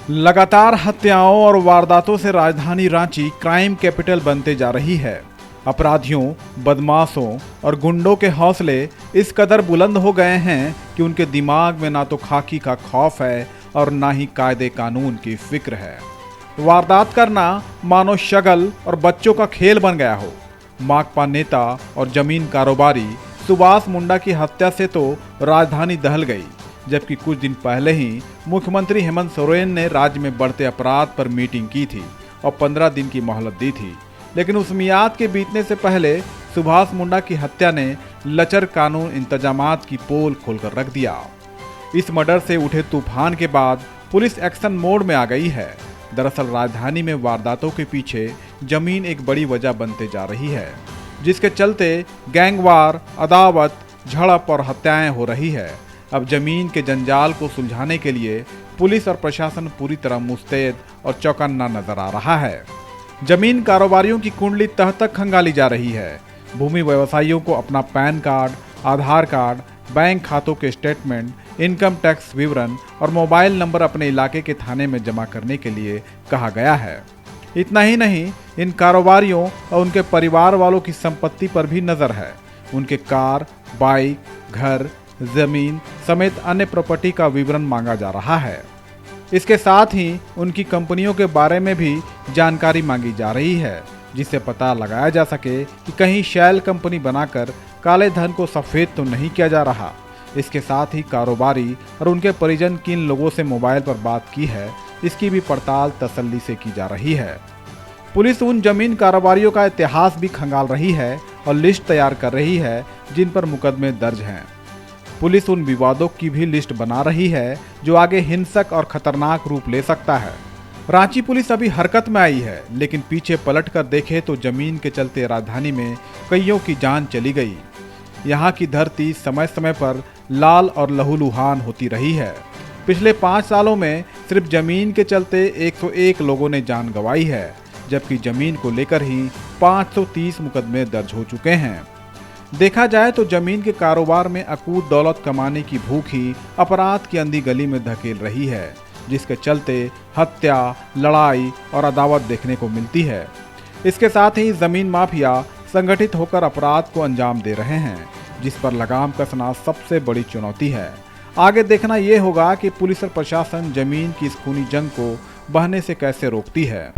लगातार हत्याओं और वारदातों से राजधानी रांची क्राइम कैपिटल बनते जा रही है। अपराधियों, बदमाशों और गुंडों के हौसले इस कदर बुलंद हो गए हैं कि उनके दिमाग में ना तो खाकी का खौफ है और ना ही कायदे कानून की फिक्र है। वारदात करना मानो शगल और बच्चों का खेल बन गया हो। माकपा नेता और जमीन कारोबारी सुभाष मुंडा की हत्या से तो राजधानी दहल गई, जबकि कुछ दिन पहले ही मुख्यमंत्री हेमंत सोरेन ने राज्य में बढ़ते अपराध पर मीटिंग की थी और 15 दिन की मोहलत दी थी। लेकिन उस मियाद के बीतने से पहले सुभाष मुंडा की हत्या ने लचर कानून इंतजामात की पोल खोलकर रख दिया। इस मर्डर से उठे तूफान के बाद पुलिस एक्शन मोड में आ गई है। दरअसल राजधानी में वारदातों के पीछे जमीन एक बड़ी वजह बनते जा रही है, जिसके चलते गैंगवार, अदावत, झड़प और हत्याएं हो रही है। अब जमीन के जंजाल को सुलझाने के लिए पुलिस और प्रशासन पूरी तरह मुस्तैद और चौकन्ना नजर आ रहा है। जमीन कारोबारियों की कुंडली तह तक खंगाली जा रही है। भूमि व्यवसायियों को अपना पैन कार्ड, आधार कार्ड, बैंक खातों के स्टेटमेंट, इनकम टैक्स विवरण और मोबाइल नंबर अपने इलाके के थाने में जमा करने के लिए कहा गया है। इतना ही नहीं, इन कारोबारियों और उनके परिवार वालों की संपत्ति पर भी नजर है। उनके कार, बाइक, घर, जमीन समेत अन्य प्रॉपर्टी का विवरण मांगा जा रहा है। इसके साथ ही उनकी कंपनियों के बारे में भी जानकारी मांगी जा रही है, जिससे पता लगाया जा सके कि कहीं शैल कंपनी बनाकर काले धन को सफेद तो नहीं किया जा रहा। इसके साथ ही कारोबारी और उनके परिजन किन लोगों से मोबाइल पर बात की है, इसकी भी पड़ताल तसल्ली से की जा रही है। पुलिस उन जमीन कारोबारियों का इतिहास भी खंगाल रही है और लिस्ट तैयार कर रही है जिन पर मुकदमे दर्ज हैं। पुलिस उन विवादों की भी लिस्ट बना रही है जो आगे हिंसक और खतरनाक रूप ले सकता है। रांची पुलिस अभी हरकत में आई है, लेकिन पीछे पलटकर देखे तो जमीन के चलते राजधानी में कईयों की जान चली गई। यहाँ की धरती समय समय पर लाल और लहूलुहान होती रही है। पिछले 5 सालों में सिर्फ जमीन के चलते 101 लोगों ने जान गंवाई है, जबकि जमीन को लेकर ही 530 मुकदमे दर्ज हो चुके हैं। देखा जाए तो जमीन के कारोबार में अकूत दौलत कमाने की भूख ही अपराध की अंधी गली में धकेल रही है, जिसके चलते हत्या, लड़ाई और अदावत देखने को मिलती है। इसके साथ ही जमीन माफिया संगठित होकर अपराध को अंजाम दे रहे हैं, जिस पर लगाम कसना सबसे बड़ी चुनौती है। आगे देखना यह होगा कि पुलिस और प्रशासन जमीन की इस खूनी जंग को बहने से कैसे रोकती है।